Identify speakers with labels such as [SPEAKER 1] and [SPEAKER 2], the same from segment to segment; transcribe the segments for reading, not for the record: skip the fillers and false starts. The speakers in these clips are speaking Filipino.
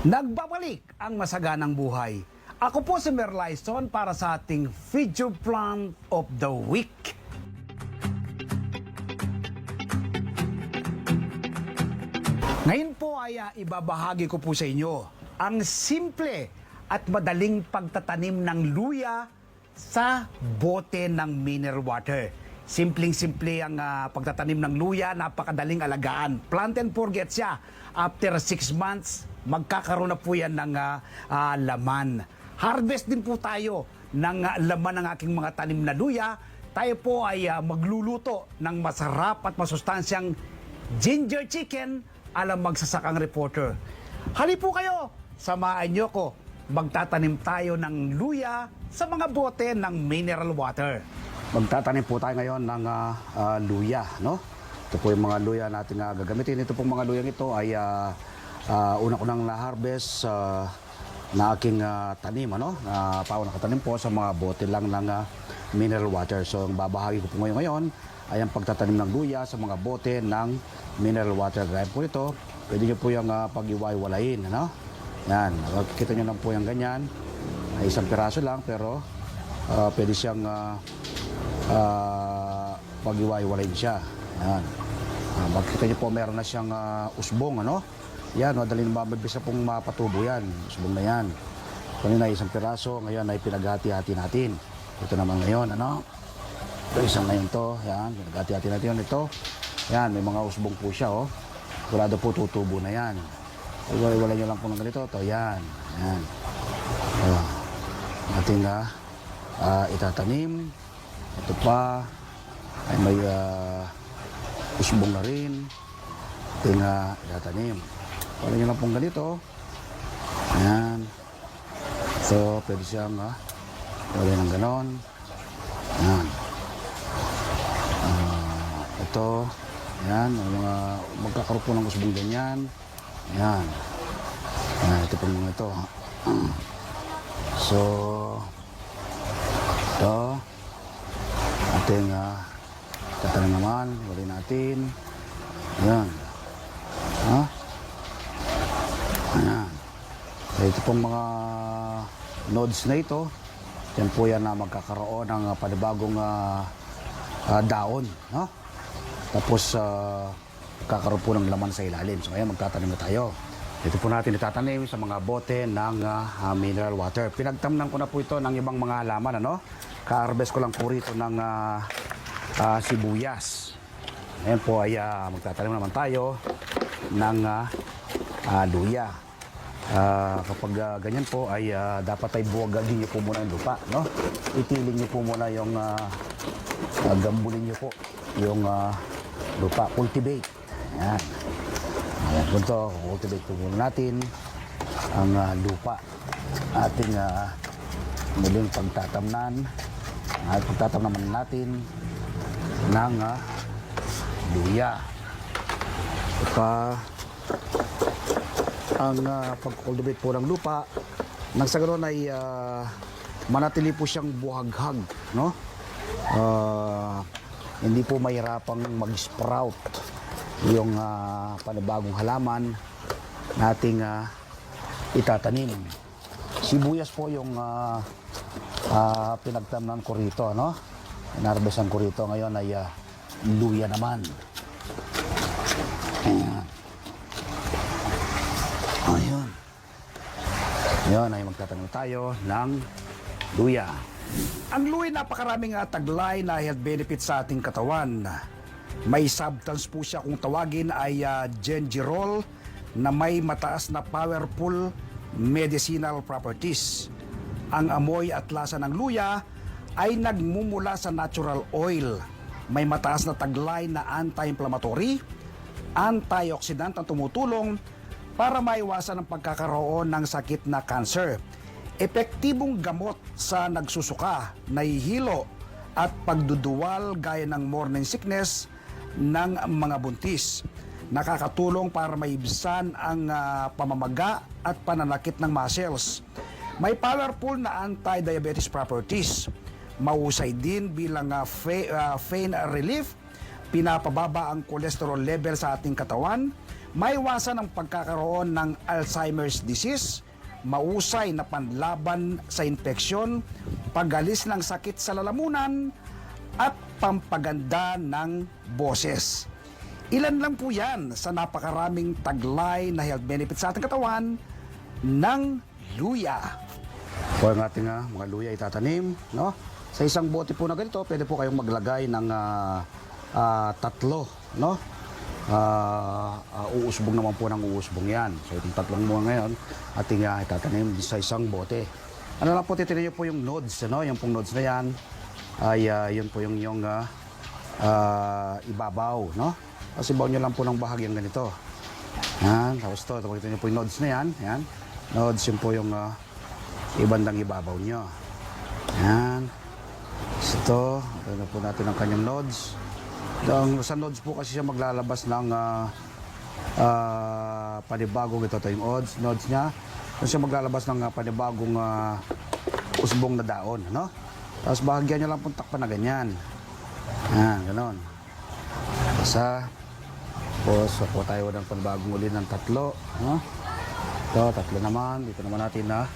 [SPEAKER 1] Nagbabalik ang masaganang buhay. Ako po si Merlyson para sa ating Feature Plant of the Week. Ngayon po ay ibabahagi ko po sa inyo ang simple at madaling pagtatanim ng luya sa bote ng mineral water. Simpleng-simple ang pagtatanim ng luya, napakadaling alagaan. Plant and forget siya. After 6 months, magkakaroon na po yan ng laman. Harvest din po tayo ng laman ng aking mga tanim na luya. Tayo po ay magluluto ng masarap at masustansyang ginger chicken alam magsasakang reporter. Hali po kayo, samahan nyo ko. Magtatanim tayo ng luya sa mga bote ng mineral water. Magtatanim po tayo ngayon ng luya, no? Ito po yung mga luya natin gagamitin. Ito pong mga luyang ito ay una ko nang na-harvest na aking tanim, ano? Pauna nakatanim po sa mga bote lang ng mineral water. So, ang babahagi ko po ngayon ay ang pagtatanim ng luya sa mga bote ng mineral water. Gaya po ito, pwede nyo po yung pag-iwaiwalayin, ano? Yan, makikita nyo lang po yung ganyan. Ay isang piraso lang, pero pwede siyang pag-iwaiwalayin siya. Yan. Makikita nyo po meron na siyang usbong, ano? Yan, madaling mabibisa pong mapatubo yan. Usbong na yan. Kanina isang piraso, ngayon ay pinaghati-hati natin. Ito naman ngayon, ano? Ito isang ngayon to, yan, pinaghati-hati natin ito. Yan, may mga usbong po siya, oh. Kurado po tutubo na yan. Iwalay nyo lang po ng ganito, ito, yan. Yan. Natin itatanim. Ito pa ay may usbong na rin. Ating itatanim. Iwalay nyo lang po ganito. Yan. So, pwede siyang iwalay ng ganon. Yan. Ito. Yan. Mga magkakaroon po ng usbong ganyan. Yan. Yan. Ito po mga ito. So, ito. Ating tatanim naman. Iwalay natin. Yan. Ayan. Ito pong mga nodes na ito. Yan po yan na magkakaroon ng panibagong daon. No? Tapos, kakaroon po ng laman sa ilalim. So, ngayon magtatanim na tayo. Ito po natin itatanim sa mga bote ng mineral water. Pinagtamnan ko na po ito ng ibang mga halaman, ano? Ka-harvest ko lang po rito ng sibuyas. Ngayon po ay magtatanim naman tayo ng luya. Kapag ganyan po ay dapat ay buwagagin niyo po muna yung lupa, no? Itiling niyo po muna yung gambulin niyo po yung lupa. Cultivate. Ayan. Ayan po ito. Cultivate po muna natin ang lupa. Ating muling pagtatamnan. At pagtatamnan natin ng luya. Ito pa ang pag-cultivate po ng lupa. Nang sa ganoon ay manatili po siyang buhaghag, no? Hindi po mahirapang mag-sprout yung panibagong halaman nating itatanim. Sibuyas po yung pinagtamnan ko rito, no? Inarbesan ko rito ngayon ay luya naman. Ayan. Ayun. Ayun, ay magtatanim tayo ng luya. Ang luya napakaraming taglay na health benefits sa ating katawan. May substance po siya kung tawagin ay gingerol na may mataas na powerful medicinal properties. Ang amoy at lasa ng luya ay nagmumula sa natural oil. May mataas na taglay na anti-inflammatory, antioxidant ang tumutulong para maiwasan ang pagkakaroon ng sakit na cancer. Epektibong gamot sa nagsusuka, nahihilo at pagduduwal gaya ng morning sickness ng mga buntis. Nakakatulong para maibsan ang pamamaga at pananakit ng muscles. May powerful na anti-diabetes properties. Mahusay din bilang pain relief, pinapababa ang cholesterol level sa ating katawan, maiwasan ang pagkakaroon ng Alzheimer's disease, mausay na panlaban sa infeksyon, pagalis ng sakit sa lalamunan, at pampaganda ng boses. Ilan lang po yan sa napakaraming taglay na health benefits sa ating katawan ng luya. Po ang ating mga luya itatanim, no? Sa isang bote po na ganito, pwede po kayong maglagay ng 3, no? Uusbong naman po ng uusbong yan. So itong 3 mo ngayon, ating itatanim sa isang bote. Ano lang po, titinin nyo po yung nodes, no? Yung pong nodes na yan, ay yun po yung ibabaw, no? Kasi ibaw nyo lang po ng bahagyang ganito. Yan, tapos ito, makita nyo po yung nodes na yan. Yan, nodes, yun po yung ibandang ibabaw nyo. Yan. Ito, ito po natin ang kanyang nodes. Sa nodes po kasi siya maglalabas ng panibagong, ito yung nodes niya. Doon siya maglalabas ng panibagong usbong na daon, no? Tapos bahagyan nyo lang pong takpan na ganyan. Yan, ganon. Isa. Tapos po tayo ng panibagong uli ng 3, no? Ito, 3 naman. Dito naman natin na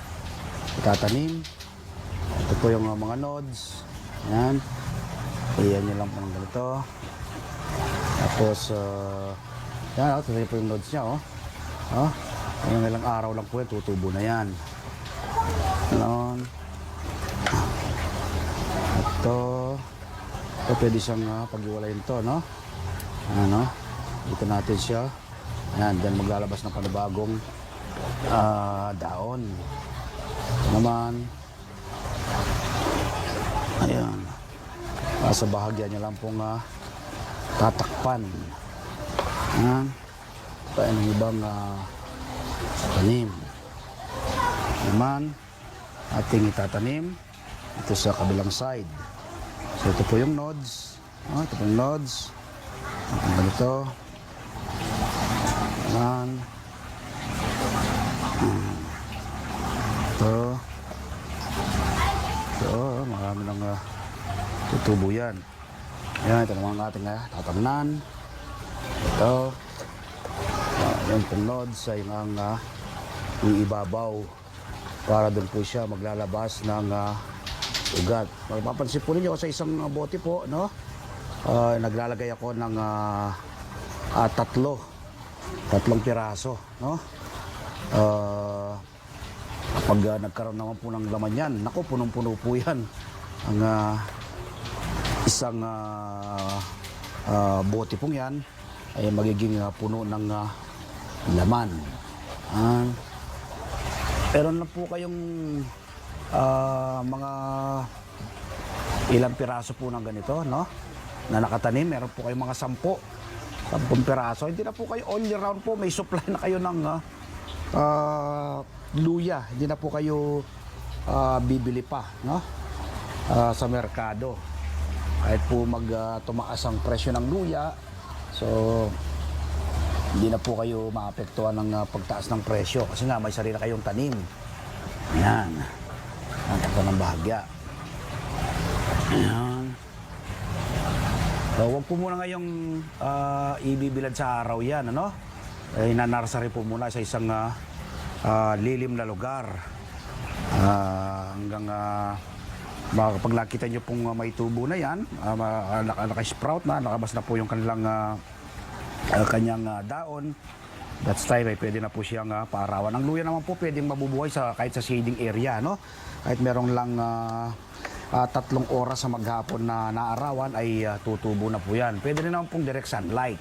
[SPEAKER 1] itatanim. Ito po yung mga nodes. Yan. Iyan nyo lang po ng ganito. Tapos, yan, ito po yung nodes niya, oh. Oh, ilang araw lang po yan, tutubo na yan. Ganon. Ito, pwede siyang pag-iwalayin ito, no? Ano? Dito natin siya. Ayan, dyan maglalabas ng panibagong daon. Ito naman. Ayan. Sa bahagyan niya lang pong tatakpan. Ayan. Tayo ng ibang tanim. Naman, ating itatanim ito sa kabilang side. So ito po yung nodes. Ito po yung nodes. Ang ganito. Ayan. Ito. Ito, marami ng tutubo yan. Ayan, ito naman ang ating tatamnan. Ito. Yan pong nodes ay ang ibabaw para doon po siya maglalabas ng ugat. Mapapansin po ninyo sa isang bote po, no? Naglalagay ako ng 3 piraso, no? Kapag nagkaroon naman po ng laman yan, naku, punong-puno po yan. Ang isang bote pong yan ay magiging puno ng laman. Meron na po kayong mga ilang piraso po ng ganito, no? Na nakatanim, meron po kayong mga 10 piraso. Hindi na po kayo all year round po, may supply na kayo ng luya. Hindi na po kayo bibili pa, no? Sa merkado. Kahit po tumaas ang presyo ng luya, so hindi na po kayo maapektuhan ng pagtaas ng presyo kasi nga may sarili kayong tanim. Ayan. Ang takpan ng bahagya. Ayan. So, huwag po muna ngayong ibibilad sa araw yan, ano? Inanarsary po muna sa isang lilim na lugar. Hanggang kapag nakita nyo pong may tubo na yan, naka-sprout na, nakabas na po yung kanilang kanyang daon. That's time ay pwede na po siyang paarawan. Ang luya naman po pwedeng mabubuhay kahit sa shading area, no? Kahit merong lang 3 oras sa maghapon na naarawan ay tutubo na po yan. Pwede rin naman pong direct sunlight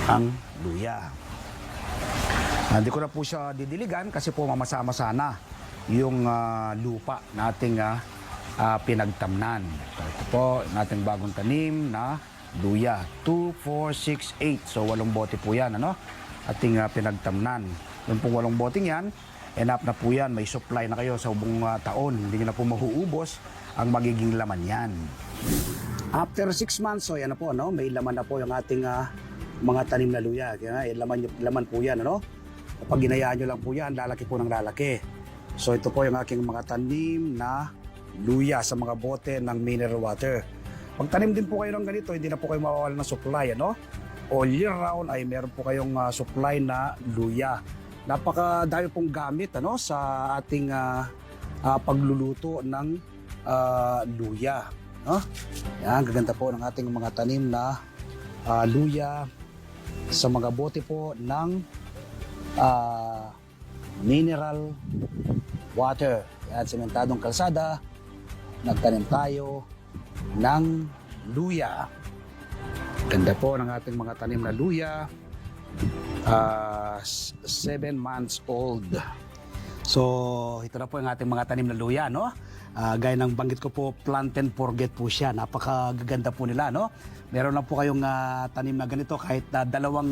[SPEAKER 1] ang luya. Hindi ko na po siya didiligan kasi po mamasa-masa na yung lupa nating pinagtamnan. Ito po nating bagong tanim na luya. 2, 4, 6, 8. So 8 bote po yan, ano? Ating pinagtamnan. Yung pong 8 boteng yan, enough na po yan. May supply na kayo sa buong taon. Hindi nyo na po mahuubos ang magiging laman yan. After 6 months, so yan na po, no? May laman na po yung ating mga tanim na luya. Kaya, laman po yan, ano? Kapag ginayaan nyo lang po yan, lalaki po ng lalaki. So ito po yung aking mga tanim na luya sa mga bote ng mineral water. Pagtanim din po kayo ng ganito, hindi na po kayo mawawalan ng supply, ano? all year round ay meron po kayong supply na luya. Napakadami pong gamit sa ating pagluluto ng luya. No? Yan, gaganda po ng ating mga tanim na luya sa mga bote po ng mineral water. Yan, sementadong kalsada, nagtanim tayo ng luya. Ganda po ng ating mga tanim na luya. 7 months old. So, ito na po yung ating mga tanim na luya, no? Gaya ng banggit ko po, plant and forget po siya. Napakaganda po nila, no? Meron lang po kayong tanim na ganito kahit dalawang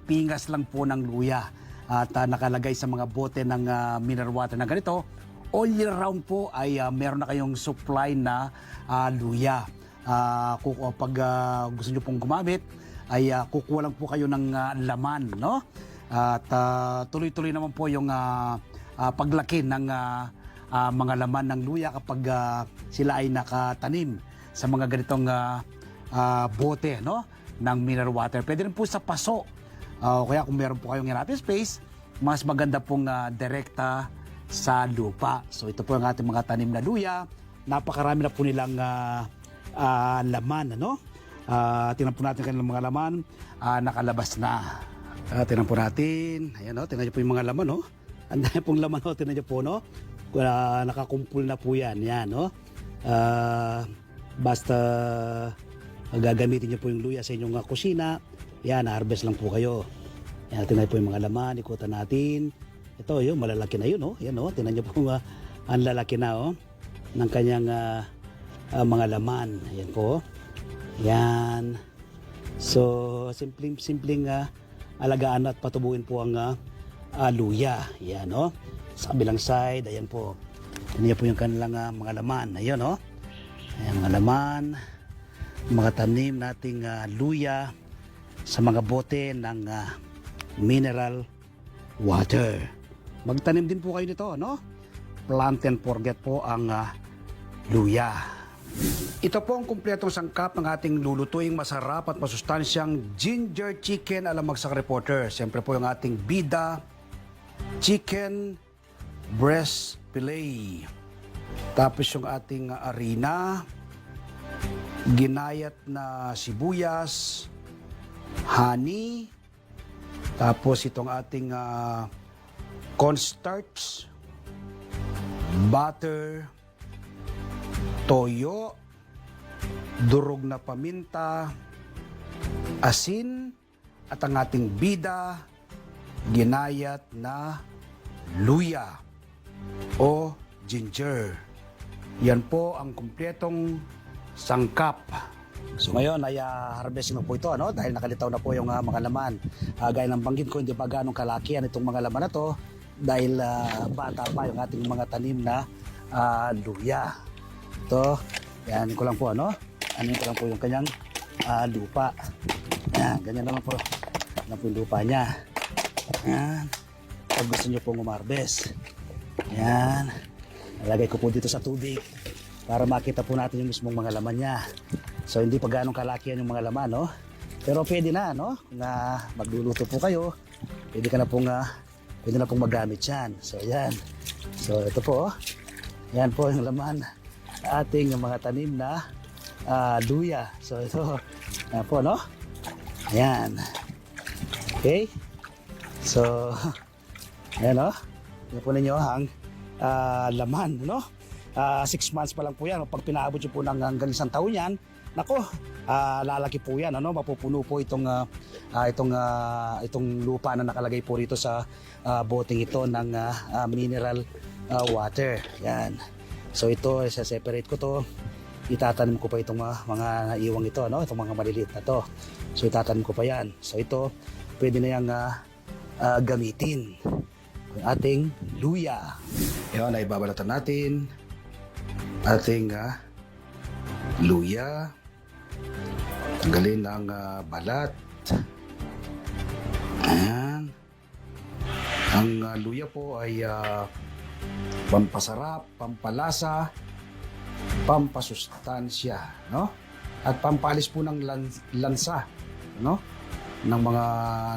[SPEAKER 1] pingas lang po ng luya at nakalagay sa mga bote ng mineral water na ganito. All year round po ay meron na kayong supply na luya. Pag gusto nyo pong gumamit, ay kukuha lang po kayo ng laman, no? At tuloy-tuloy naman po yung paglaki ng mga laman ng luya kapag sila ay nakatanim sa mga ganitong bote, no? Ng mineral water. Pwede rin po sa paso. Kaya kung meron po kayong enough space, mas maganda pong direkta sa lupa. So ito po ang ating mga tanim na luya. Napakarami na po nilang laman, ano? Tingnan po natin kanilang mga laman. Nakalabas na. Tingnan po natin. Ayan, no? Tingnan niyo po yung mga laman, no? Ang dami pong laman, no? Tingnan niyo po, no? Nakakumpul na po yan. Yan, no? Basta gagamitin niyo po yung luya sa inyong kusina. Yan, harvest lang po kayo. Yan, tingnan po yung mga laman. Ikutan natin. Ito, yun, malalaki na yun, no? Yan, no? Tingnan niyo po ang lalaki na, oh, ng kanyang mga laman. Ayan po. Yan. So, simpleng alagaan at patubuin po ang luya. Yan, no? Sa kabilang side, ayan po. Tingnan niyo po yung kanilang mga laman. Ayan, no? Ayan, mga laman. Mga tanim nating luya sa mga bote ng mineral water. Magtanim din po kayo nito, no? Plant and forget po ang luya. Ito po ang kumpletong sangkap ng ating lulutuing masarap at masustansyang ginger chicken alam Bagsak Reporter. Siyempre po yung ating bida, chicken breast fillet. Tapos yung ating harina, ginayat na sibuyas, honey, tapos itong ating cornstarch, butter, toyo, durog na paminta, asin, at ang ating bida, ginayat na luya o ginger. Yan po ang kumpletong sangkap. So ngayon ay harvesting na po ito, ano? Dahil nakalitaw na po yung mga laman. Gaya ng banggit ko, hindi pa ganong kalakihan itong mga laman na to dahil bata pa yung ating mga tanim na luya. Ito, yan ko lang po, ano? Ano ko lang po yung kanyang lupa. Yan, ganyan naman po. Yan po yung lupa niya. Yan. Pag gusto nyo pong umarbes. Yan. Nalagay ko po dito sa tubig para makita po natin yung mismong mga laman niya. So hindi pa ganong kalakihan yung mga laman, no? Pero pwede na, no? Na magluluto po kayo. Pwede na pong magamit yan. So yan. So ito po, yan po yung laman ating mga tanim na luya. So ito, yan po, no? Ayan. Okay. So, ayan, no? Yan po ninyo ang laman, no? 6 months pa lang po yan. Pag pinaabot nyo po ng hanggang isang taon yan, nako, lalaki po yan, ano? Mapupuno po itong lupa na nakalagay po rito sa boteng ito ng mineral water. Yan. So ito, separate ko to. Itatanim ko pa itong mga iwang ito, no? Itong mga maliliit na to. So itatanim ko pa yan. So ito, pwede na yung gamitin. Yung ating luya. Yan, ay babalatan natin. Ating luya. Tanggalin ang balat. Ayan. Ang luya po ay pampasarap, pampalasa, pampasustansya, no? at pampalis po ng lansa, no? Ng mga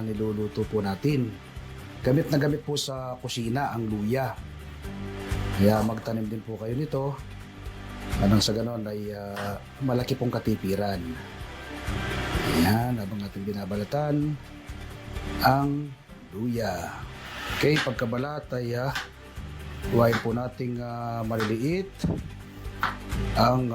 [SPEAKER 1] niluluto po natin. Gamit na gamit po sa kusina ang luya. Kaya magtanim din po kayo nito. Anong sa ganon ay malaki pong katipiran. Ayan, habang natin binabalatan ang luya. Okay, pagkabalat ay huwain po nating maliliit ang